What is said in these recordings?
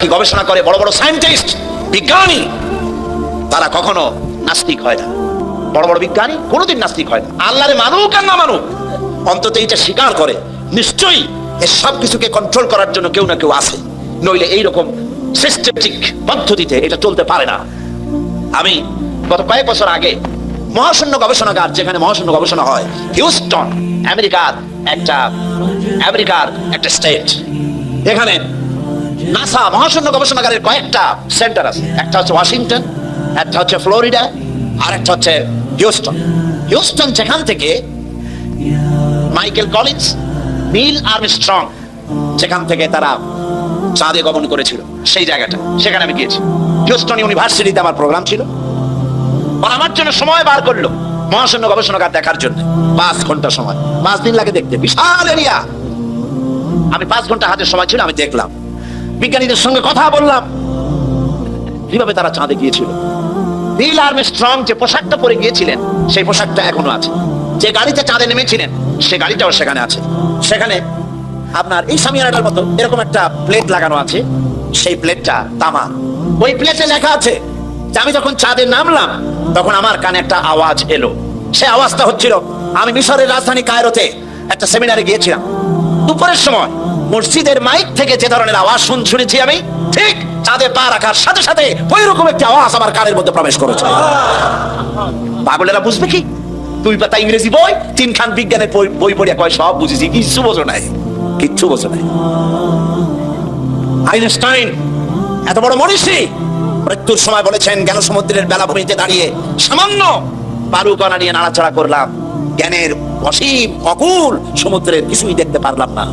গবেষণা করে বড় বড় সায়েন্টিস্ট বিজ্ঞানী তারা কখনো নাস্তিক হয় না। বড় বড় বিজ্ঞানী কোনোদিন নাস্তিক হয় না। আল্লাহরে মানুক আর না মানুক অন্তত এটা স্বীকার করে নিশ্চয়ই এই সব কিছুকে কন্ট্রোল করার জন্য কেউ না কেউ আছে, নইলে এইরকম সিস্টেমেটিক পদ্ধতিতে এটা চলতে পারে না। আমি গত কয়েক বছর আগে মহাশূন্য গবেষণাগার, যেখানে মহাশূন্য গবেষণা হয়, হিউস্টন আমেরিকার একটা স্টেট, এখানে নাসা মহাশূন্য গবেষণাগারের কয়েকটা সেন্টার আছে। একটা হচ্ছে ওয়াশিংটন, একটা হচ্ছে ফ্লোরিডা, আর একটা হচ্ছে হিউস্টন যেখান থেকে মাইকেল কলিন্স, নীল আর্মস্ট্রং যেখান থেকে তারা চাঁদে গমন করেছিল, সেই জায়গাটা, সেখানে আমি গিয়েছি। হিউস্টন ইউনিভার্সিটিতে আমার প্রোগ্রাম ছিল। আর আমার জন্য সময় বার করলো মহাশূন্য গবেষণাগার দেখার জন্য। 5 ঘন্টা সময়, 5 দিন লাগে দেখতে, বিশাল এরিয়া। আমি 5 ঘন্টা হাতের সময় ছিল, আমি দেখলাম, বিজ্ঞানীদের সঙ্গে কথা বললাম কিভাবে তারা চাঁদে গিয়েছিল। নীল আর্মস্ট্রং যে পোশাকটা পরে গিয়েছিলেন সেই পোশাকটা এখনো আছে। যে গাড়িতে চাঁদে নেমেছিলেন সে গাড়িটাও সেখানে আছে। সেখানে আপনার এই সামিয়ানাটার মতো এরকম একটা প্লেট লাগানো আছে, সেই প্লেটটা তামা। ওই প্লেটে লেখা আছে যে আমি যখন চাঁদে নামলাম তখন আমার কানে একটা আওয়াজ এলো। সে আওয়াজটা হচ্ছিল, আমি মিশরের রাজধানী কায়রোতে একটা সেমিনারে গিয়েছিলাম, দুপুরের সময় মসজিদের মাইক থেকে যে ধরনের আওয়াজ শুনেছি আমি, ঠিক চাঁদে পা রাখার সাথে সাথে ওই রকম একটা আওয়াজ আমার কানের মধ্যে প্রবেশ করেছে। পাগলেরা বুঝবে কি? 2 পাতা ইংরেজি বই, 3 খান বিজ্ঞানের বই পড়িয়া কয় সব বুঝেছি, কিচ্ছু বোঝো নাই, কিচ্ছু বোঝো নাই। আইনস্টাইন এত বড় মনীষী মৃত্যুর সময় বলেছেন, জ্ঞান সমুদ্রের বেলাভূমিতে দাঁড়িয়ে সামান্য বালু কণা নিয়ে নাড়াচাড়া করলাম, জ্ঞানের অসীম অকুল সমুদ্রের কিছুই দেখতে পারলাম না।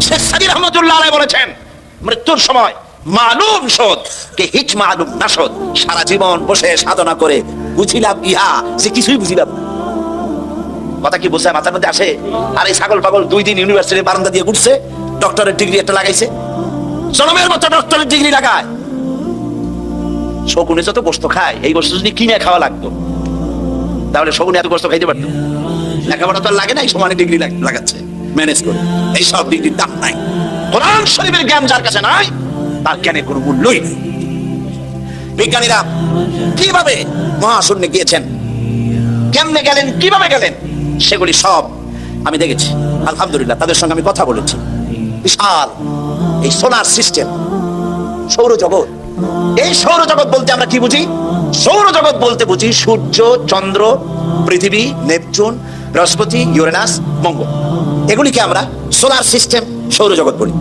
শেখ সাদী রহমতুল্লাহ আলাইহি বলেছেন, মৃত্যুর সময় মালুম শোধ কে হিচ মালুম না শোধ, সারা জীবন বসে সাধনা করে বুঝিলাম ইহা যে কিছুই বুঝিলাম না। কথা কি বোঝায় মাথার মধ্যে আসে? আর এই ছাগল পাগল 2 দিন ইউনিভার্সিটির বারান্দা দিয়ে ঘুরছে, ডক্টরের ডিগ্রি একটা লাগাইছে, জনমের মতো ডক্টরের ডিগ্রি লাগায়। শকুনে যত গোস্ত খায়, এই গোস্ত যদি কিনে খাওয়া লাগতো তাহলে শকুনে এত গোস্ত খাইতে পারতো? লেখাপড়া তো লাগে না, এই সমানে ডিগ্রি লাগাচ্ছে ম্যানেজ করে। এই সব ডিগ্রির দাম নাই। কোরআন শরীফের জ্ঞান যার কাছে নাই তার জ্ঞানের কোনো মূল্যই নেই। বিজ্ঞানীরা কিভাবে মহাশূন্যে গিয়েছেন, কেমনে গেলেন, কিভাবে গেলেন, সেগুলি সব আমি দেখেছি। আলহামদুলিল্লাহ তাদের সঙ্গে আমি কথা বলেছি। বিশাল এই সোলার সিস্টেম, সৌরজগৎ। এই সৌরজগৎ বলতে আমরা কি বুঝি? সৌরজগৎ বলতে বুঝি সূর্য, চন্দ্র, পৃথিবী, নেপচুন, বৃহস্পতি, ইউরেনাস, মঙ্গল, এগুলিকে আমরা সোলার সিস্টেম, সৌরজগৎ বলি।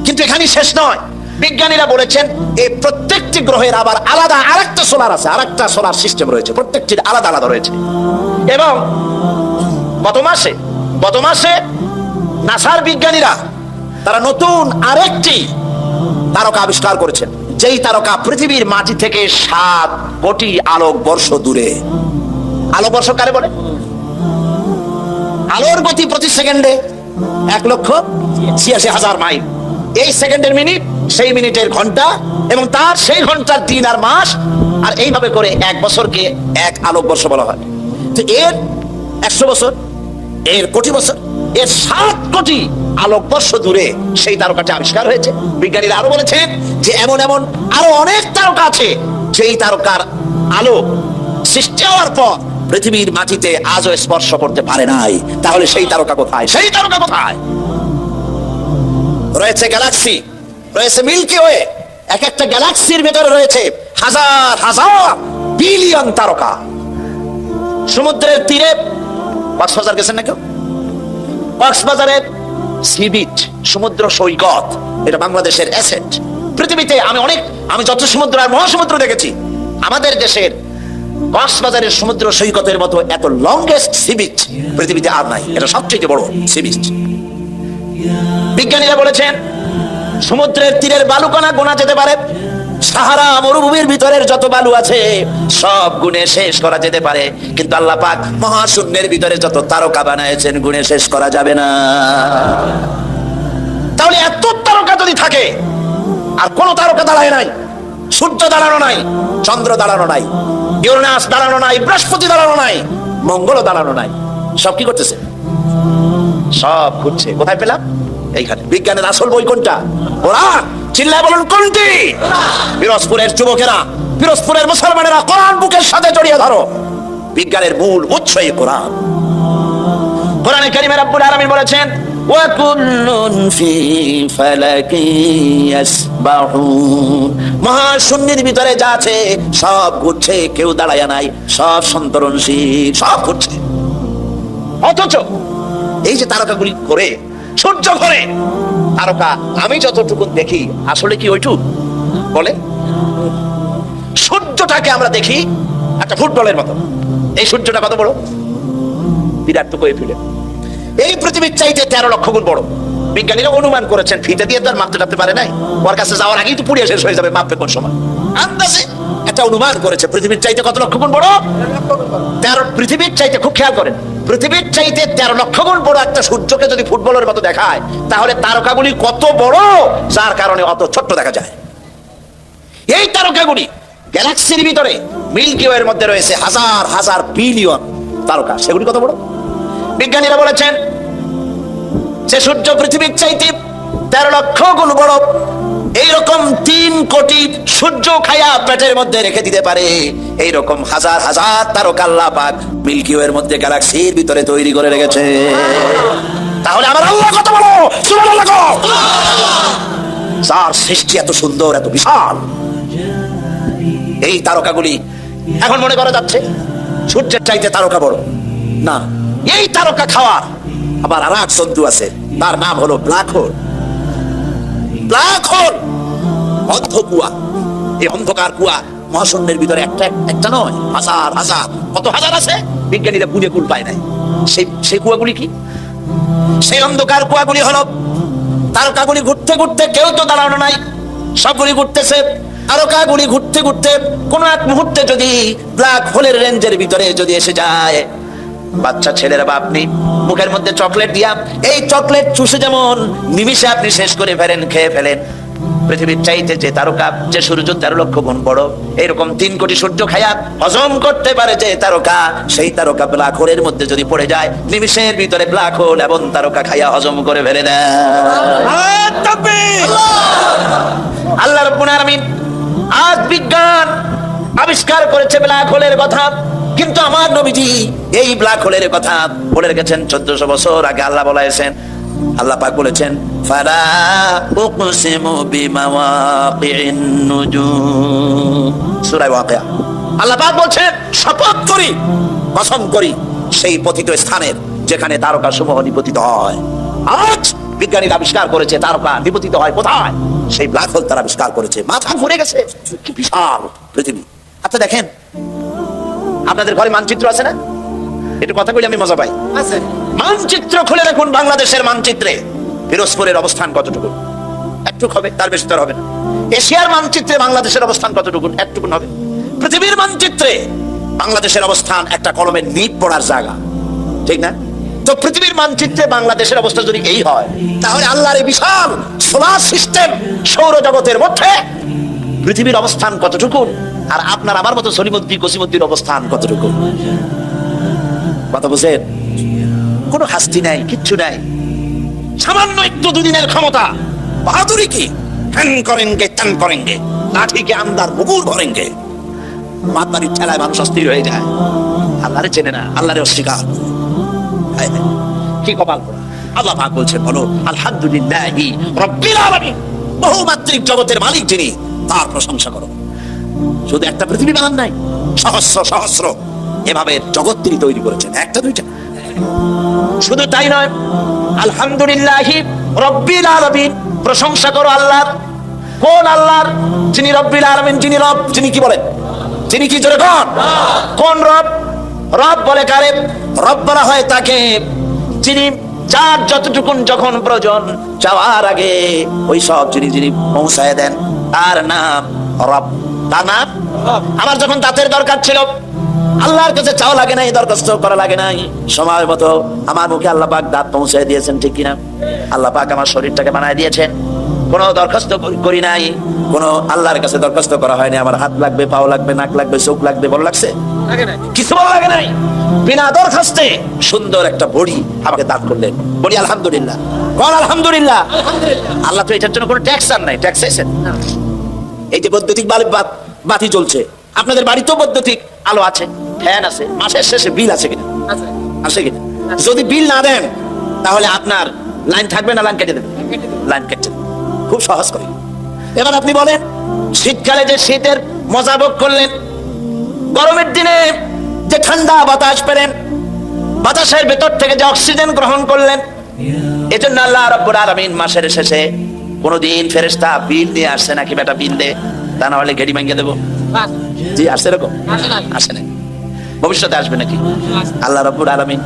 কিন্তু এখানেই শেষ নয়। বিজ্ঞানীরা বলেছেন এই প্রত্যেকটি গ্রহের আবার আলাদা আরেকটা সোলার আছে, আরেকটা সোলার সিস্টেম রয়েছে, প্রত্যেকটির আলাদা আলাদা রয়েছে। এবং গত মাসে নাসার বিজ্ঞানীরা তারা নতুন আরেকটি তারকা আবিষ্কার করেছেন, যেই তারকা পৃথিবীর মাটি থেকে 7 কোটি আলোকবর্ষ দূরে। আলোকবর্ষ কারে বলে? আলোর গতি প্রতি সেকেন্ডে 1,86,000 মাইল। এই সেকেন্ডের মিনিট, সেই মিনিটের ঘন্টা, এবং তার সেই ঘন্টার দিন আর মাস, আর এইভাবে করে 1 বছরকে 1 আলোকবর্ষ বলা হয়। তো এর 100 বছর, এর কোটি বছর, এর 7 কোটি আলোকবর্ষ দূরে সেই তারকাটি আবিষ্কার হয়েছে। বিজ্ঞানীরা আরো বলেছেন যে এমন এমন আরো অনেক তারকা আছে যেই তারকার আলো সৃষ্টি হওয়ার পর পৃথিবীর মাটিতে আজও স্পর্শ করতে পারে নাই। তাহলে সেই তারকা কোথায়? সেই তারকা কোথায়? রয়েছে গ্যালাক্সি, রয়েছে মিল্কি ওয়ে। এক একটা গ্যালাক্সির ভেতরে রয়েছে হাজার হাজার বিলিয়ন তারকা। সমুদ্রের তীরে কক্সবাজার গেছেন না কেউ? কক্সবাজারের সি বিচ, সমুদ্র সৈকত, এটা বাংলাদেশের অ্যাসেট। পৃথিবীতে আমি যত সমুদ্র আর মহাসমুদ্র দেখেছি, আমাদের দেশের কক্সবাজারের সমুদ্র সৈকতের মতো এত লংগেস্ট সি বিচ পৃথিবীতে আর নাই। এটা সবচেয়ে বড় সি বিচ। বিজ্ঞানীরা বলেছেন সমুদ্রের তীরের বালুকণা গোনা যেতে পারে, সাহারা মরুভূমির ভিতরের যত বালু আছে সব গুণে শেষ করা যেতে পারে, কিন্তু আল্লাহ পাক মহাশূন্যের ভিতরে যত তারকা বানাইছেন গুণে শেষ করা যাবে না। তাহলে এত তারকা যদি থাকে, আর কোন তারকা দাঁড়ায় নাই, সূর্য দাঁড়ানো নাই, চন্দ্র দাঁড়ানো নাই, ইউরেনাস দাঁড়ানো নাই, বৃহস্পতি দাঁড়ানো নাই, মঙ্গল দাঁড়ানো নাই, সব কি করতেছে? সব ঘুরছে। কোথায় পেলাম? এইখানে। বিজ্ঞানের আসল বই কোনটা? কোরআন। চিল্লায় বলুন কোনটি? পিরোজপুরের যুবকেরা, পিরোজপুরের মুসলমানেরা কোরআন বুকের সাথে জড়িয়ে ধরো। বিজ্ঞানের মূল উৎসই কোরআন। কোরআনে কারিমে রব্বুল আলামিন বলেছেন ওয়া কুল্লুন ফি ফালাকি ইয়াসবাহুন। মহাশূন্যের ভিতরে যা আছে সব ঘুরছে, কেউ দাঁড়ায় নাই, সব সন্তরণশীল, সব ঘুরছে। অথচ এই যে তারকাগুলি করে, সূর্য করে তারকা, আমি যতটুকু দেখি আসলে কি ওইটুক বলে? সূর্যটাকে আমরা দেখি একটা ফুটবলের মতো। এই সূর্যটা কত বড়? বিরাট তো কই ফিরে এই পৃথিবীর চাইতে 13 লক্ষ গুণ বড়। বিজ্ঞানীরা অনুমান করেছেন, ফিতে দিয়ে তো আর মাপতে টাপতে পারে নাই, ওর কাছে যাওয়ার আগেই তো পুড়িয়ে শেষ হয়ে যাবে, মাপবে কোন সময়? আন্দাজে একটা অনুমান করেছে পৃথিবীর চাইতে কত লক্ষ গুণ বড়? 13। পৃথিবীর চাইতে, খুব খেয়াল করেন, পৃথিবীর চাইতে 13 লক্ষ গুণ বড় একটা সূর্যকে যদি ফুটবলের মতো দেখায়, তাহলে তারকাগুলি কত বড়, যার কারণে অত ছোট্ট দেখা যায়। এই তারকাগুলি গ্যালাক্সির ভিতরে মিল্কি ওয়ের মধ্যে রয়েছে হাজার হাজার বিলিয়ন তারকা, সেগুলি কত বড়? বিজ্ঞানীরা বলেছেন যে সূর্য পৃথিবীর চাইতে 13 লক্ষ গুণ বড়। এইরকম 3 কোটি সূর্য খায়া পেটের মধ্যে রেখে দিতে পারে, এইরকম হাজার হাজার তারকা আল্লাহ পাক মিল্কি ওয়ের মধ্যে গ্যালাক্সির ভিতরে তৈরি করে রেখেছে। তাহলে আমার আল্লাহ কত বড়? সুবহানাল্লাহ। যার সৃষ্টি এত সুন্দর, এত বিশাল, এই তারকাগুলি এখন মনে করা যাচ্ছে সূর্যের চাইতে তারকা বড়। না, এই তারকা খাওয়ার আবার আর এক জন্তু আছে, তার নাম হলো ব্ল্যাক হোল। ব্ল্যাক হোল অন্ধ কুয়া। এই অন্ধকার কুয়া মহাশূন্যের ভিতরে একটা নয়, হাজার হাজার, কত হাজার আছে, বিজ্ঞানীরা গুনে কুল পায় নাই। সেই কুয়াগুলি কি? সেই অন্ধকার কুয়াগুলি হলো তারকাগুলি ঘুরতে ঘুরতে, কেউ তো দাঁড়ানো নাই, সবগুলি ঘুরতেছে। তারকাগুলি ঘুরতে ঘুরতে কোন এক মুহূর্তে যদি ব্ল্যাক হোলের রেঞ্জের ভিতরে যদি এসে যায়, বাচ্চা ছেলেরা বা আপনি মুখের মধ্যে চকলেট দিয়া, এই চকলেট চুষে যেমন নিমিষে আপনি শেষ করে ফেলেন, খেয়ে ফেলেন, পৃথিবীর চাইতে যে তারকা, যে সূর্য 13 লক্ষ গুণ বড়, এইরকম 3 কোটি সূর্য খায়া হজম করতে পারে যে তারকা, সেই তারকা ব্ল্যাক হোলের মধ্যে যদি পড়ে যায়, নিমিষের ভিতরে ব্ল্যাক হোল এবং তারকা খায়া হজম করে ফেলে দেয়। আল্লাহ রাব্বুল আলামিন আজ বিজ্ঞান আবিষ্কার করেছে ব্ল্যাক হোলের কথা, কিন্তু আমার নবীজি এই ব্ল্যাক হোলের কথা বলে রেখেছেন 1400 বছর আগে। আল্লাহ বলেছেন, আল্লাহ পাক বলেছেন ফালা উকসিমু বিমাওয়াকিন নুজুম, সূরা ওয়াকিয়া। আল্লাহ পাক বলছেন শপথ করি, কসম করি সেই পতিত স্থানের যেখানে তারকা সমূহ নিপতিত হয়। আজ বিজ্ঞানীরা আবিষ্কার করেছে তারকা নিপতিত হয় কোথায়? সেই ব্ল্যাক হোল তারা আবিষ্কার করেছে। মাথা ঘুরে গেছে, কি বিশাল পৃথিবী। আচ্ছা দেখেন, আপনাদের ঘরে মানচিত্র আছে না? একটু কথা কইলে আমি মজা পাই। মানচিত্র খুলে দেখুন, বাংলাদেশের মানচিত্রে পিরোজপুরের অবস্থান কতটুকু? একটুক হবে, তার বেশি তো হবে না। এশিয়ার মানচিত্রে বাংলাদেশের অবস্থান কতটুকু? একটুকু হবে। পৃথিবীর মানচিত্রে বাংলাদেশের অবস্থান একটা কলমের নিপ পড়ার জায়গা, ঠিক না? তো পৃথিবীর মানচিত্রে বাংলাদেশের অবস্থা যদি এই হয়, তাহলে আল্লাহর এই বিশাল সোলার সিস্টেম, সৌরজগতের মধ্যে পৃথিবীর অবস্থান কতটুকু, আর আপনার আমার মতো সলিমুদ্দিন কসিমুদ্দিন অবস্থান কতটুকু? কথা বুঝেন? কোনো হাস্তি নাই, কিচ্ছু নাই, সামান্য একটু দুদিনের ক্ষমতা, বাহাদুরি কি, হ্যান করেনগে ত্যান করেনগে, লাঠিকে আন্দার মুগুর ভরেনগে। মাতারির ঠেলায় মানুষ অস্থির হয়ে যায়, আল্লাহরে চেনে না, আল্লাহরে অস্বীকার। কি কপাল! আল্লাহ পাক বলছেন বলো আলহামদুলিল্লাহি রাব্বিল আলামিন, বহুমাত্রিক জগতের মালিক যিনি, তার প্রশংসা করো। শুধু একটা পৃথিবী বানান নাই, সহস্র সহস্র এভাবে জগৎ তিনি তৈরি করেছেন, একটা দুইটা। শুধু তাই নয়, আলহামদুলিল্লাহি রাব্বিল আলামিন, প্রশংসা করো আল্লাহর। কোন আল্লাহর? যিনি রাব্বিল আলামিন, যিনি রব। যিনি কি বলেন? যিনি কি জোরে কোন? কোন রব? রব বলে কারে? রব বলা হয় তাকে যিনি, যার যতটুকুন যখন প্রয়োজন চাওয়ার আগে ওই সব যিনি পৌঁছায় দেন, তার নাম রব। তার নাম আমার যখন দাঁতের দরকার ছিল, আল্লাহর কাছে চাওয়া লাগে নাই, দরখাস্ত করা লাগে নাই, সময় মতো আমার মুখে আল্লাহ পাক দাঁত পৌঁছায় দিয়েছেন, ঠিক কিনা? আল্লাহ পাক আমার শরীরটাকে বানায় দিয়েছেন, কোনো দরখাস্ত করি নাই, কোনো আল্লাহর কাছে দরখাস্ত করা হয়নি। আমার হাত লাগবে, পাও লাগবে, নাক লাগবে, চোখ লাগবে, বল লাগছে? কিছু বলা লাগে নাই, বিনা দরখাস্তে সুন্দর একটা বডি আমাকে দান করলেন। বলি আলহামদুলিল্লাহ, কোন আলহামদুলিল্লাহ। আল্লাহ তো এটার জন্য কোনো ট্যাক্স আর নাই, ট্যাক্স এসেন। এই যে বৈদ্যুতিক বাতি চলছে, আপনাদের বাড়িতেও বৈদ্যুতিক আলো আছে, ফ্যান আছে, মাসের শেষে বিল আছে কিনা? আছে কিনা? যদি বিল না দেন তাহলে আপনার লাইন থাকবে না লাইন কেটে দেবে? লাইন কেটে দেবে। খুব সহজ করে। এবার আপনি বলেন, শীতকালে যে শীতের মজা ভোগ করলেন, গরমের দিনে যে ঠান্ডা বাতাস পেলেন, বাতাসের ভেতর থেকে যে অক্সিজেন গ্রহণ করলেন, এজন্য আল্লাহ রাব্বুল আলামিন মাসের শেষে কোনদিন ফেরেশতা বিল দিয়ে আসছে নাকি বেটা বিল দে, তা না হলে গেড়ি ভেঙে দেবো? জি আসছে, এরকম আসে না। ভবিষ্যতে আসবে নাকি? আল্লাহ রাব্বুল আলামিন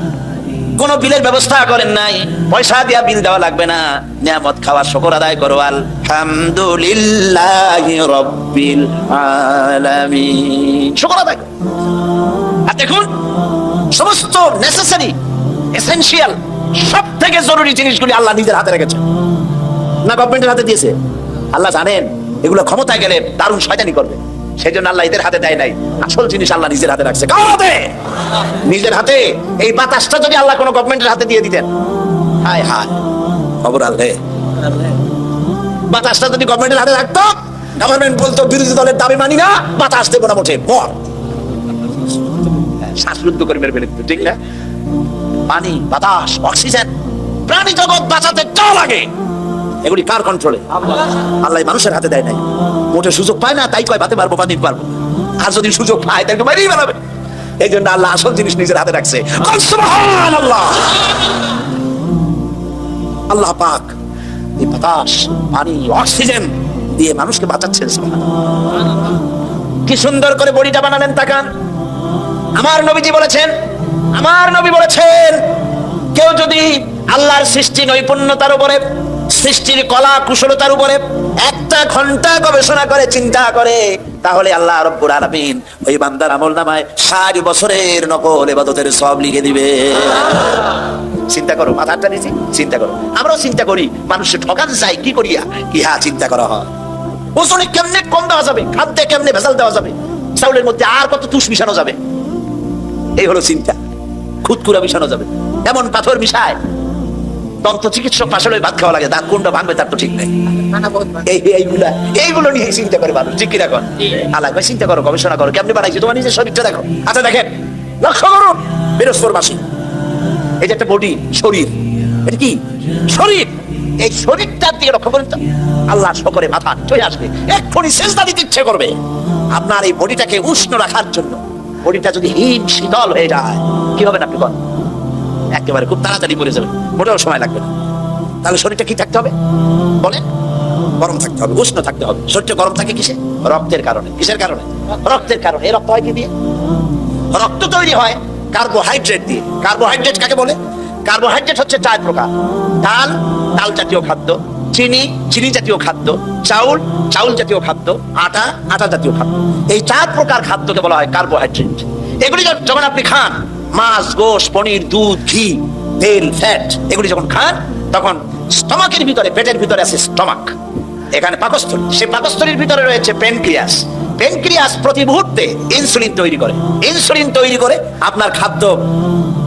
কোন বিলের ব্যবস্থা করেন নাই, পয়সা দিয়া বিল দেওয়া লাগবে না, নিয়ামত খাওয়ার শুকর আদায় করো, আলহামদুলিল্লাহি রাব্বিল আলামিন, শুকর আদায় করো। আর দেখুন, সমস্ত নেসেসারি এসেনশিয়াল সব থেকে জরুরি জিনিসগুলি আল্লাহ নিজের হাতে রেখেছেন, না গভর্নমেন্টের হাতে দিয়েছে? আল্লাহ জানেন এগুলো ক্ষমতায় গেলে দারুণ শয়তানি করবে, সেই জন্য আল্লাহ এদের হাতে দেয় নাই। আসল জিনিস আল্লাহ নিজের হাতে রাখছে। কার হাতে? নিজের হাতে। এই বাতাসটা যদি আল্লাহ কোনো গভর্নমেন্টের হাতে দিয়ে দিতেন, হায় হায় খবর আল্লাহ। বাতাসটা যদি গভর্নমেন্টের হাতে থাকতো, গভর্নমেন্ট বলতো বিরোধী দলের দাবি মানি না, বাতাস দেবো না, মোটে মর, শ্বাসরুদ্ধ করে মেরে ফেলে, ঠিক না? পানি, বাতাস, অক্সিজেন, প্রাণী জগৎ বাঁচাতে যা লাগে এগুলি কার কন্ট্রোলে? আল্লাহ মানুষের হাতে দেয় নাই। মোটে সুযোগ পায় না, তাই কয় বাতে পারবো, পানি পারবো। আর যদি সুযোগ পায় তাকে মারিয়ে বেড়াবে। এই জন্য আল্লাহ আসল জিনিস নিজের হাতে রাখছে। সুবহানাল্লাহ। আল্লাহ পাক এই বাতাস, পানি, অক্সিজেন দিয়ে মানুষকে বাঁচাচ্ছেন। কি সুন্দর করে বডিটা বানালেন, তাকান। আমার নবীজি বলেছেন, আমার নবী বলেছেন, কেউ যদি আল্লাহর সৃষ্টি নৈপুণ্যতার উপরে, সৃষ্টির কলা কুশলতার উপরে একটা ঘন্টা গবেষণা করে চিন্তা করে, তাহলে আল্লাহ রাব্বুল আলামিন ওই বান্দার আমলনামায় 60 বছরের নকল ইবাদতের সওয়াব লিখে দিবে। চিন্তা করো, মাথাটা নিচে চিন্তা করো। আমরাও চিন্তা করি, মানুষে ঠকান যায় কি করিয়া, ইহা চিন্তা করা হয়। ওজনে কেমনে কম দেওয়া যাবে, খাদ্যে কেমনে ভেজাল দেওয়া যাবে, চাউলের মধ্যে আর কত তুষ মিশানো যাবে, এই হলো চিন্তা। খুদকুরা মিশানো যাবে, এমন পাথর মিশায় দন্ত চিকিৎসক পাশে ভাত খাওয়া লাগে, দাঁত কোনটা ভাঙবে তার তো ঠিক নেই। এইগুলো নিয়ে চিন্তা করে মানুষ, ঠিক কিনা? আল্লাহ চিন্তা করো, গবেষণা করো, কেমনি বানাইছে, তোমার নিজের শরীরটা দেখো। আচ্ছা দেখেন, লক্ষ্য করুন, বৃহস্পতিবাসী এই যে একটা বডি, শরীর, এটা কি শরীর? এই শরীরটার দিকে লক্ষ্য করুন তো, আল্লাহ শকরে মাথা চলে আসবে, এক্ষুনি সেজদা দিতে ইচ্ছে করবে। আপনার এই বডিটাকে উষ্ণ রাখার জন্য, বডিটা যদি হিম শীতল হয়ে যায় কি হবে না? আপনি বলেন, একেবারে খুব তাড়াতাড়ি পড়ে যাবে, মোটেও সময় লাগবে না। তাহলে শরীরটা কি থাকতে হবে বলেন? গরম থাকতে হবে, উষ্ণ থাকতে হবে। শরীরটা গরম থাকে কিসে? রক্তের কারণে। কিসের কারণে? রক্তের কারণে। এই রক্ত হয় কি দিয়ে? রক্ত তৈরি হয় কার্বোহাইড্রেট দিয়ে। কার্বোহাইড্রেট কাকে বলে? কার্বোহাইড্রেট হচ্ছে 4 প্রকার: ডাল, ডাল জাতীয় খাদ্য; চিনি, চিনি জাতীয় খাদ্য; চাউল, চাউল জাতীয় খাদ্য; আটা, আটা জাতীয় খাদ্য। এই 4 প্রকার খাদ্যকে বলা হয় কার্বোহাইড্রেট। এগুলি যখন আপনি খান, মাছ, গোশত, পনির, দুধ, ঘি, তেল, ফ্যাট, এগুলি যখন খান, তখন স্টমাকের ভিতরে, পেটের ভিতরে আছে স্টমাক, এখানে পাকস্থলী। সেই পাকস্থলীর ভিতরে রয়েছে প্যানক্রিয়াস। প্যানক্রিয়াস প্রতি মুহূর্তে ইনসুলিন তৈরি করে। ইনসুলিন তৈরি করে আপনার খাদ্য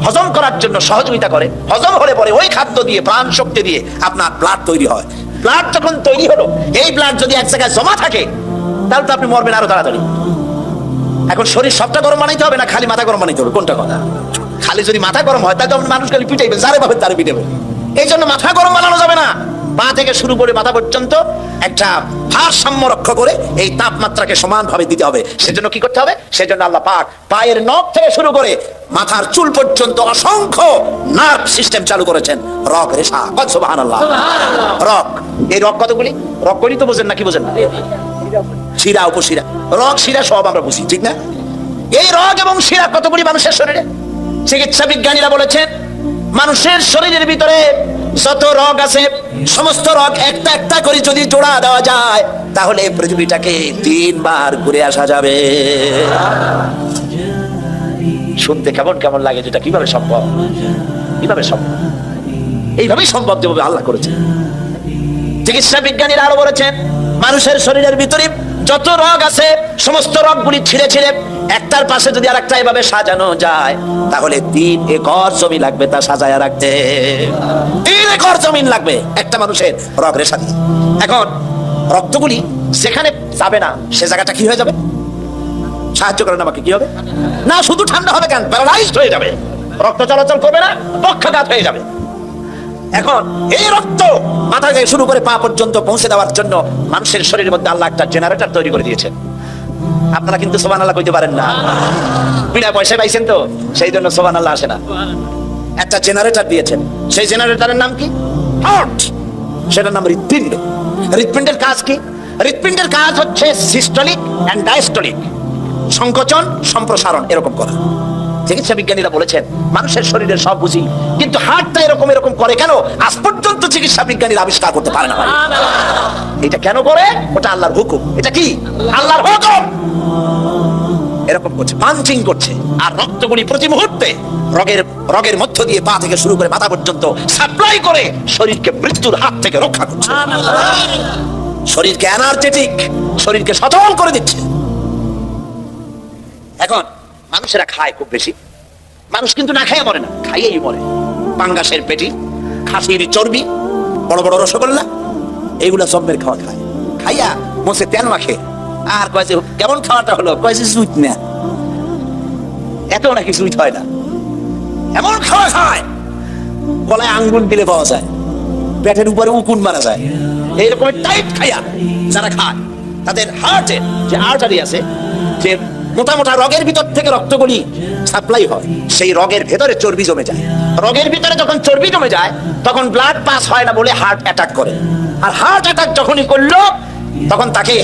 হজম করার জন্য সহযোগিতা করে। হজম হলে পরে ওই খাদ্য দিয়ে, প্রাণ শক্তি দিয়ে আপনার ব্লাড তৈরি হয়। ব্লাড যখন তৈরি হলো, এই ব্লাড যদি এক জায়গায় জমা থাকে, তাহলে তো আপনি মরবেন আরো তাড়াতাড়ি। এখন শরীর সবটা গরম বানাইতে হবে না খালি মাথা গরম বানাইতে হবে? কোনটা কথা? খালি যদি মাথা গরম হয় তাহলে আপনি মানুষ খালি পিটাইবেন, যারে পাবেন তারে পিটাবেন। এই জন্য মাথা গরম বানানো যাবে না। পা থেকে শুরু করে মাথা পর্যন্ত একটা ভারসাম্য রক্ষা করে এই তাপমাত্রাকে সমানভাবে দিতে হবে। সেজন্য কি করতে হবে? সেজন্য আল্লাহ পাক পায়ের নখ থেকে শুরু করে মাথার চুল পর্যন্ত অসংখ্য নার্ভ সিস্টেম চালু করেছেন। রগ রেশা, সুবহানাল্লাহ। রগ, এই রগ কতগুলি? রগ করি তো বোঝেন না, কি বোঝেন না? শিরা, উপশিরা, রগ, শিরা সব আমরা বুঝি, ঠিক না? এই রগ এবং শিরা কতগুলি মানুষের শরীরে? চিকিৎসা বিজ্ঞানীরা বলেছেন, মানুষের শরীরের ভিতরে যত রগ আছে, সমস্ত রগ একটা একটা করে যদি জোড়া দেওয়া যায়, তাহলে পৃথিবীটাকে 3 বার ঘুরে আসা যাবে। শুনতে কেমন কেমন লাগে, যেটা কিভাবে সম্ভব? কিভাবে সম্ভব? এইভাবেই সম্ভব, যেভাবে আল্লাহ করেছে। চিকিৎসা বিজ্ঞানীরা আরো বলেছেন, মানুষের শরীরের ভিতরে যত রগ আছে সমস্ত রগগুলি ছিঁড়ে ছিঁড়ে একটার পাশে যদি আরেকটা এভাবে সাজানো যায়, তাহলে 3 একর জমি লাগবে তা সাজায়া রাখতে। 3 একর জমিন লাগবে একটা মানুষের রগ রেশা দিয়ে। এখন রক্তগুলি যেখানে যাবে না সে জায়গাটা কি হয়ে যাবে? সাহায্য করেন আমাকে, কি হবে? না শুধু ঠান্ডা হবে কেন, প্যারালাইজড হয়ে যাবে, রক্ত চলাচল করবে না, পক্ষাঘাত হয়ে যাবে। এখন এই রক্ত মাথা থেকে শুরু করে পা পর্যন্ত পৌঁছে দেওয়ার জন্য মানুষের শরীরের মধ্যে আল্লাহ একটা জেনারেটর তৈরি করে দিয়েছেন। আপনারা কিন্তু সুবহানাল্লাহ কইতে পারেন না, বিনা পয়সায় পাইছেন তো, সেই জন্য সুবহানাল্লাহ আসে না। একটা জেনারেটর দিয়েছেন, সেই জেনারেটরের নাম কি? হার্ট। সেটার নাম হৃৎপিণ্ড। হৃৎপিণ্ডের কাজ কি? হৃৎপিণ্ডের কাজ হচ্ছে সিস্টোলিক এন্ড ডায়াস্টোলিক, সংকোচন সম্প্রসারণ এরকম করা। চিকিৎসা বিজ্ঞানীরা বলেছেন মানুষের শরীরের সব বুঝি, কিন্তু হার্টটা এরকম এরকম করে কেন, আজ পর্যন্ত চিকিৎসা বিজ্ঞানীরা আবিষ্কার করতে পারে না। এটা কেন করে? ওটা আল্লাহর হুকুম। এটা কি? আল্লাহর হুকুম। এরকম করছে, পাঞ্চিং করছে, আর রক্তগুলি প্রতি মুহূর্তে রগের মধ্য দিয়ে পা থেকে শুরু করে মাথা পর্যন্ত সাপ্লাই করে শরীরকে মৃত্যুর হাত থেকে রক্ষা করছে, শরীরকে এনার্জেটিক, শরীরকে সচল করে দিচ্ছে। এখন মানুষেরা খায় খুব বেশি, মানুষ কিন্তু না খাইয়ে মরে না, খাইয়েই মরে। পাঙ্গাসের পেটি, খাসির চর্বি, বড় বড় রসগোল্লা, এইগুলা জম্মের খাওয়া খায়, খাইয়া মোছে তেল মাখে, আর কয় যে কেমন খাওয়াটা হলো, কয় যে জুইত না, এত নাকি জুইত হয় না, এমন খাওয়া খায় গলায় আঙ্গুল দিলে পাওয়া যায়, পেটের উপরে উকুন মারা যায়। এইরকম টাইট খাইয়া যারা খায় তাদের হার্টের যে আর্টারি আছে, যে মোটা মোটা রগের ভিতর থেকে রক্তগুলি সাপ্লাই হয়, সেই রগের ভেতরে চর্বি জমে যায়। রগের ভিতরে যখন চর্বি জমে যায় তখন ব্লাড পাস হয় না বলে হার্ট অ্যাটাক করে। আর হার্ট অ্যাটাক যখনই করলো তখন তাকে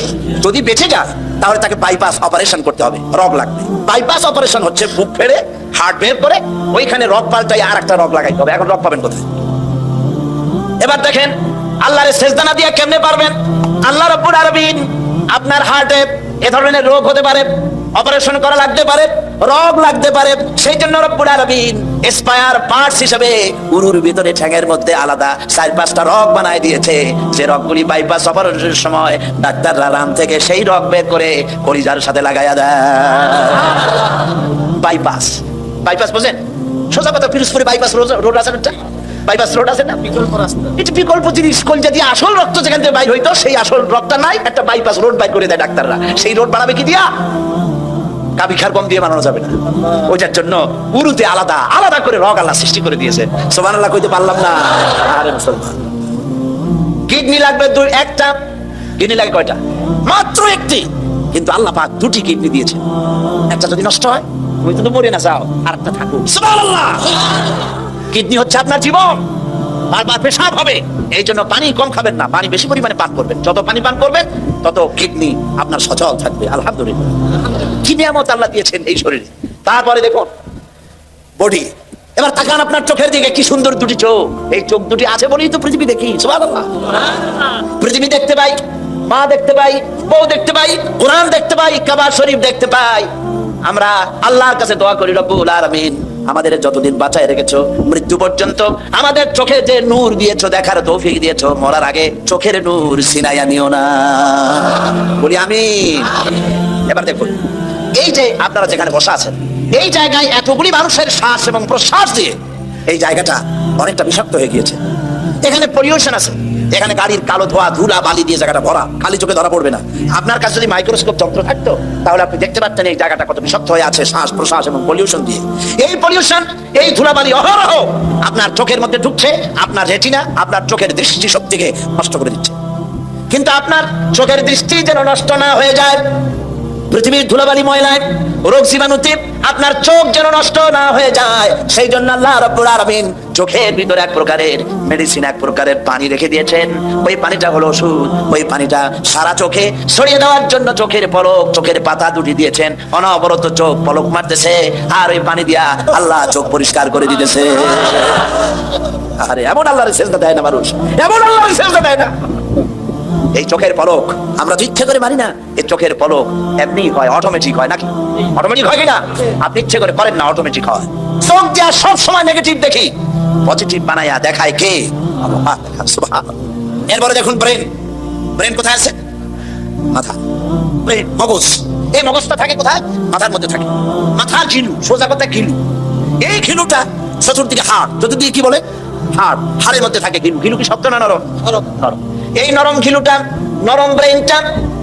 যদি বেঁচে যায় তাহলে তাকে বাইপাস অপারেশন করতে হবে, রগ লাগবে। বাইপাস অপারেশন হচ্ছে বুক ফেড়ে হার্ট বের করে ওইখানে রগ পাল্টাই আর একটা রগ লাগাইতে হবে। এখন রগ পাবেন কোথায়? এবার দেখেন আল্লাহর সেজদা না দিয়ে কেমনে পারবেন? আল্লাহ রাব্বুল আলামিন আপনার হার্টে এ ধরনের রোগ হতে পারে, অপারেশন করা লাগতে পারে, রগ লাগতে পারে, সেই জন্য রব্বুল আলামিন স্পায়ার পার্টস হিসেবে গরুর ভিতরে ঠ্যাঙের মধ্যে আলাদা 4-5টা রগ বানায় দিয়েছে, যে রগগুলি বাইপাস অপারেশনের সময় ডাক্তাররা রাম থেকে সেই রগ বের করে কলিজার সাথে লাগাইয়া দেয়। বাইপাস, বাইপাস বোঝেন? সোজা কথা, পিরোজপুরে বাইপাস রোড আছে না, বাইপাস রোড আছে না, এটা বিকল্প জিনিস। কলজা দিয়ে আসল রক্ত যেখান থেকে বাইর হইতো সেই আসল রক্তটা নাই, একটা বাইপাস রোড বাইর করে দেয় ডাক্তাররা। সেই রোড বানাবে কি দিয়া? কাবি খার বম দিয়ে বানানো যাবে না, ওইটার জন্য উরুতে আলাদা আলাদা করে রগ আল্লাহ সৃষ্টি করে দিয়েছে। সুবহানাল্লাহ কইতে পারলাম না। আরে মুসলমান, কিডনি লাগবে একটা, কিডনি লাগে কয়টা? মাত্র একটি, কিন্তু আল্লাহ পাক 2টি কিডনি দিয়েছে। একটা যদি নষ্ট হয় তুমি তো মরে না যাও, আরেকটা থাকুক। সুবহানাল্লাহ। কিডনি হচ্ছে আপনার জীবন, বারবার পেশাব হবে, এই জন্য পানি কম খাবেন না, পানি বেশি পরিমাণে পান করবেন। যত পানি পান করবেন তত কিডনি আপনার সচল থাকবে। আলহামদুলিল্লাহ, কি নিয়ামত আল্লাহ দিয়েছেন এই শরীরে। তারপরে দেখুন বডি। এবার তাকান আপনার চোখের দিকে, কি সুন্দর 2টি চোখ। এই চোখ 2টি আছে বলেই তো পৃথিবী দেখি। সুবহানাল্লাহ। পৃথিবী দেখতে পাই, মা দেখতে পাই, বউ দেখতে পাই, কোরআন দেখতে পাই, কাবা শরীফ দেখতে পাই। আমরা আল্লাহর কাছে দোয়া করি, রব্বুল আলামিন আমাদের যতদিন বাঁচায় রেখেছো মৃত্যু পর্যন্ত আমাদের চোখে যে নূর দিয়েছো, দেখার তৌফিক দিয়েছো, মরার আগে চোখের নূর ছিনাইয়া নিও না। বলি আমিন। এবার দেখুন, এই যে আপনারা যেখানে বসা আছেন, এই জায়গায় এতগুলি মানুষের শ্বাস এবং প্রশ্বাস দিয়ে এই জায়গাটা অনেকটা বিষাক্ত হয়ে গিয়েছে। এখানে পলিউশন আছে, এখানে গাড়ির কালো ধোয়া, ধুলা, বালি দিয়ে জায়গাটা ভরা, খালি চোখে ধরা পড়বে না। আপনার কাছে যদি মাইক্রোস্কোপ যন্ত্র থাকতো তাহলে আপনি দেখতে পারতেন এই জায়গাটা কত বিষাক্ত হয়ে আছে শ্বাস প্রশ্বাস এবং পলিউশন দিয়ে। এই পলিউশন, এই ধুলাবালি অহরহ আপনার চোখের মধ্যে ঢুকছে, আপনার রেটিনা, আপনার চোখের দৃষ্টি শক্তিকে নষ্ট করে দিচ্ছে। কিন্তু আপনার চোখের দৃষ্টি যেন নষ্ট না হয়ে যায় পৃথিবীর ধুলাবালি ময়লায়, রোগ জীবাণুতে আপনার চোখ যেন নষ্ট না হয়ে যায়, সেই জন্য আল্লাহ রাব্বুল আলামিন চোখের ভিতরে এক প্রকারের মেডিসিন, এক প্রকারের পানি রেখে দিয়েছেন। ওই পানিটা হলো ওষুধ। ওই পানিটা সারা চোখে ছড়িয়ে দেওয়ার জন্য চোখের পলক, চোখের পাতা 2টি দিয়েছেন। অনবরত চোখ পলক মারতেছে, আর ওই পানি দিয়া আল্লাহ চোখ পরিষ্কার করে দিতেছে। আরে এমন আল্লাহর সেজদা দেয় না মানুষ, এমন আল্লাহর সেজদা দেয় না। এই চোখের পলক আমরা ইচ্ছে করে মারি না, এই চোখের পলক এমনি হয়, অটোমেটিক হয় নাকি? অটোমেটিক হয় কিনা? আপনি ইচ্ছে করে করেন না, অটোমেটিক হয়। চোখ দিয়া সব সময় নেগেটিভ দেখি, পজিটিভ বানায়া দেখায় কে? সুবহানাল্লাহ। এরপরে দেখুন ব্রেন। ব্রেন কোথায় আছে? মাথা। ব্রেন মগজ, এই মগজটা থাকে কোথায়? মাথার মধ্যে থাকে। মাথার ঘিলু, সোজা কথা ঘিলু। এই ঘিলুটা চতুর্দিকে হাড়, চতুর্দিকে কি বলে? হাড়। হাড়ের মধ্যে থাকে ঘিলু। ঘিলু কি শক্ত না নরম? নরম। এই নরম ঘিলুটা, নরম ব্রেনটা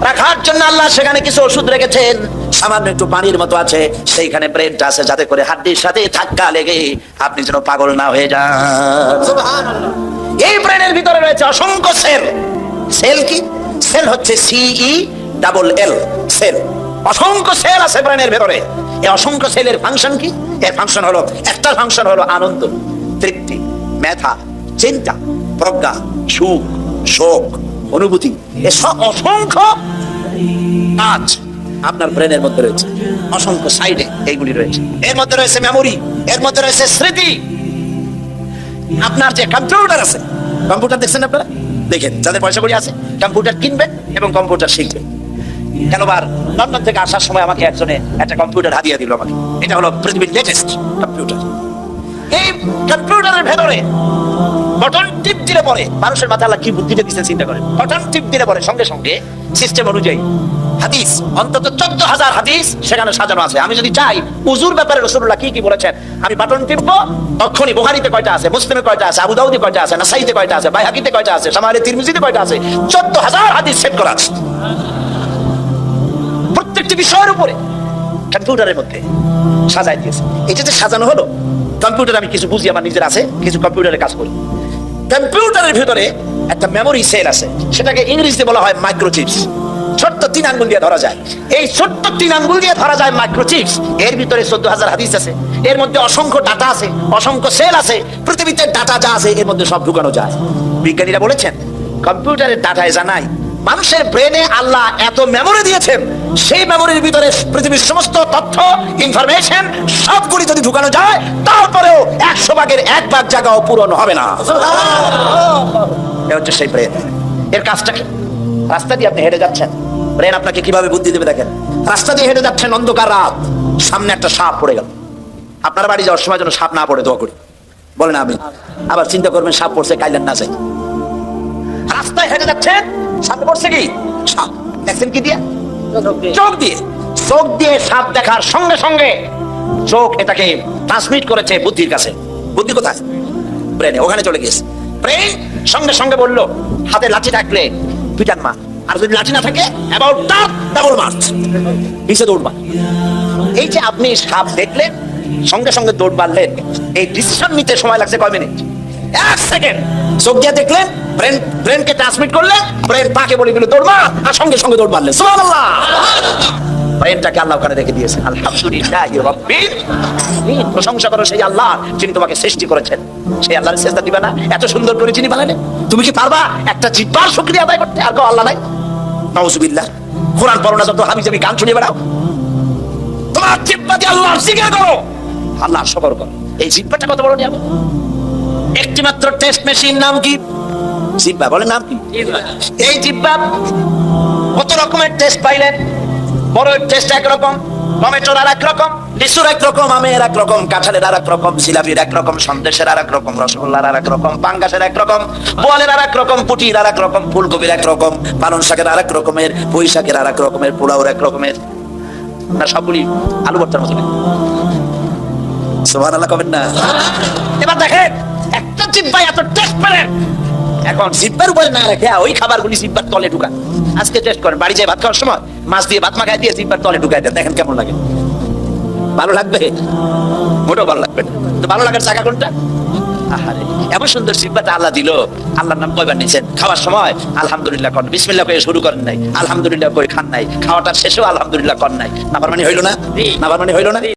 রাখার জন্য আল্লাহ সেখানে কিছু ওষুধ রেখেছেন। সামান্য একটু পানির মতো আছে, সেইখানে ব্রেনটা আছে, যাতে করে হাড্ডির সাথে ধাক্কা লেগে আপনি যেন পাগল না হয়ে যান। এই ব্রেনের ভিতরে রয়েছে অসংখ্য সেল। সেল কি? সেল হচ্ছে CELL, সেল। অসংখ্য সেল আছে ব্রেনের ভেতরে। এই অসংখ্য সেলের ফাংশন কি? এর ফাংশন হলো, একটা ফাংশন হলো আনন্দ, তৃপ্তি, মেধা, চিন্তা, প্রজ্ঞা, সুখ, শোক, অনুভূতি। এসব অসংখ্য কাজ আপনার ব্রেনের মধ্যে রয়েছে। অসংখ্য সাইডে এইগুলি রয়েছে। এর মধ্যে রয়েছে মেমোরি, এর মধ্যে রয়েছে স্মৃতি। আপনার যে কম্পিউটার আছে, কম্পিউটার দেখছেন আপনারা? দেখেন, যাদের পয়সা করি আছে কম্পিউটার কিনবেন এবং কম্পিউটার শিখবেন। কেনবার লন্ডন থেকে আসার সময় আমাকে একজনে একটা কম্পিউটার হাদিয়া দিল আমাকে। এটা হলো পৃথিবীর লেটেস্ট কম্পিউটার। এই কম্পিউটারের ভেতরে বটন টিপ দিলে পরে, মানুষের মাথায় আল্লাহ কি বুদ্ধিটা দিচ্ছেন চিন্তা করেন। বটন টিপ দিলে পরে সঙ্গে সঙ্গে সিস্টেম অনুযায়ী হাদিস, অন্তত 14,000 হাদিস সেখানে সাজানো আছে। আমি যদি চাই উজুর ব্যাপারে রাসূলুল্লাহ কি কি বলেছেন, আমি বাটন টিপবো, তখনই বুখারীতে কয়টা আছে, মুসলিমে কয়টা আছে, আবু দাউদে কয়টা আছে, নাসাইতে কয়টা আছে, বাইহাকিতে কয়টা আছে, শামাইলে তিরমিজিতে কয়টা আছে, 14,000 হাদিস সেট করা আছে প্রত্যেকটি বিষয়ের উপরে কম্পিউটারের মধ্যে সাজাই দিয়েছে। এটা যে সাজানো হলো, কম্পিউটার আমি কিছু বুঝি, আমার নিজের আছে, কিছু কম্পিউটারে কাজ করি। কম্পিউটারের ভিতরে একটা মেমোরি সেল আছে, সেটাকে ইংরেজিতে বলা হয় মাইক্রোচিপস। ছোট্ট 3 আঙ্গুল দিয়ে ধরা যায়। এই ছোট্ট 3 আঙ্গুল দিয়ে ধরা যায় মাইক্রোচিপস। এর ভিতরে 14,000 হাদিস আছে। এর মধ্যে অসংখ্য ডাটা আছে, অসংখ্য সেল আছে। পৃথিবীতে ডাটা যা আছে এর মধ্যে সব ঢুকানো যায়। বিজ্ঞানীরা বলেছেন কম্পিউটারের ডাটায় জানাই মানুষের ব্রেনে আল্লাহ এত মেমোরি দিয়েছেন, সেই মেমোরির ভিতরে পৃথিবীর সমস্ত তথ্য, ইনফরমেশন সবগুলি যদি ঢুকানো যায়, তারপরেও 100 ভাগের 1 ভাগ জায়গাও পূরণ হবে না। এটা হচ্ছে সেই ব্রেন। এর কাজটা কি? রাস্তা দিয়ে আপনি হেঁটে যাচ্ছেন, ব্রেন আপনাকে কিভাবে বুদ্ধি দেবে দেখেন। রাস্তা দিয়ে হেঁটে যাচ্ছেন, অন্ধকার রাত, সামনে একটা সাপ পড়ে গেল। আপনার বাড়ি যাওয়ার সময় যেন সাপ না পড়ে দোয়া করি, বলেন আমি। আবার চিন্তা করবেন সাপ পড়ছে, কাইলেন না যায়। রাস্তায় হেঁটে যাচ্ছেন, সামনে পড়ছে কি? সাপ। দেখছেন কি দিয়ে? চোখ দিয়ে। চোখ দিয়ে সাপ দেখার সঙ্গে সঙ্গে চোখ এটাকে ট্রান্সমিট করেছে বুদ্ধির কাছে। বুদ্ধি কোথায়? ব্রেনে। ওখানে চলে গিয়েছে। ব্রেন সঙ্গে সঙ্গে বললো হাতে লাঠি থাকলে পিটান মার, আর যদি লাঠি না থাকে অ্যাবাউট ডাবল মার, নিচে দৌড়বা। এই যে আপনি সাপ দেখলেন, সঙ্গে সঙ্গে দৌড় মারলেন, এই ডিসিশন নিতে সময় লাগছে কয় মিনিট? 1 সেকেন্ড। চোখ দিয়ে দেখলেন, ব্রেনকে ট্রান্সমিট করলেন, ব্রেন তাকে বলে দিল দৌড় মার, আর সঙ্গে সঙ্গে দৌড় মারলেন। সুবহানাল্লাহ। ব্রেনটাকে আল্লাহ ওখানে রেখে দিয়েছেন। আলহামদুলিল্লাহি রাব্বিল আলামিন। প্রশংসা করো সেই আল্লাহ যিনি তোমাকে সৃষ্টি করেছেন। সেই আল্লাহর সিজদা দিবা না? এত সুন্দর করে যিনি বানালেন, তুমি কি পারবা একটা জিহ্বার শুকরিয়া আদায় করতে? আর কেউ আল্লাহ নাই? নাউজুবিল্লাহ। কোরআন পড়ো না, যত হাবিজাবি গান শুনিয়ে বেড়াও। তোমার জিহ্বা দিয়ে আল্লাহর জিকির করো, আল্লাহর শকর করো। এই জিহ্বাটা কত বড় নিয়ামত। একটি মাত্র টেস্ট মেশিন, নাম কি? জিহ্বা। বলে নাম কি? এই জিহ্বা কত রকমের টেস্ট পাইলেন। বড়ের টেস্ট একরকম, টমেটোর আর এক রকম, লিচুর এক রকম, আমের এক রকম, কাঁঠালের আর এক রকম, জিলাপির এক রকম, সন্দেশের আর এক রকম, রসগোল্লার আর এক রকম, পাঙ্গাসের এক রকম, বোয়ালের আর এক রকম, পুটির আর এক রকম, ফুলকপির এক রকম, পালং শাকের আর এক রকমের, পুঁই শাকের আর এক রকমের, পোলাওর এক রকমের। না সবগুলি আলু ভর্তার মতো। সুবহানাল্লাহ কবেন না? এবার দেখেন, একটা জিহ্বায় এত টেস্ট পেলেন, এখন জিহ্বার উপরে না রেখে ওই খাবারগুলি জিহ্বার তলে ঢুকান। আজকে টেস্ট করেন, বাড়ি যেয়ে ভাত খাওয়ার সময় মাছ দিয়ে ভাত মাখায় দিয়ে জিহ্বার তলে ঢুকাই দেন, দেখেন কেমন লাগে। ভালো লাগবে? মোটেও ভালো লাগবে না। তো ভালো লাগার জায়গা কোনটা? আহারে, এমন সুন্দর জিহ্বাটা আল্লাহ দিল। আল্লাহর নাম কয়বার নিয়েছেন? খাওয়ার সময় আলহামদুলিল্লাহ করেন, বিসমিল্লাহ করে শুরু করেন নাই, আলহামদুলিল্লাহ করে খান নাই, খাওয়াটা শেষেও আলহামদুলিল্লাহ করেন নাই। নাফরমানি হইল না? নাফরমানি হইল না?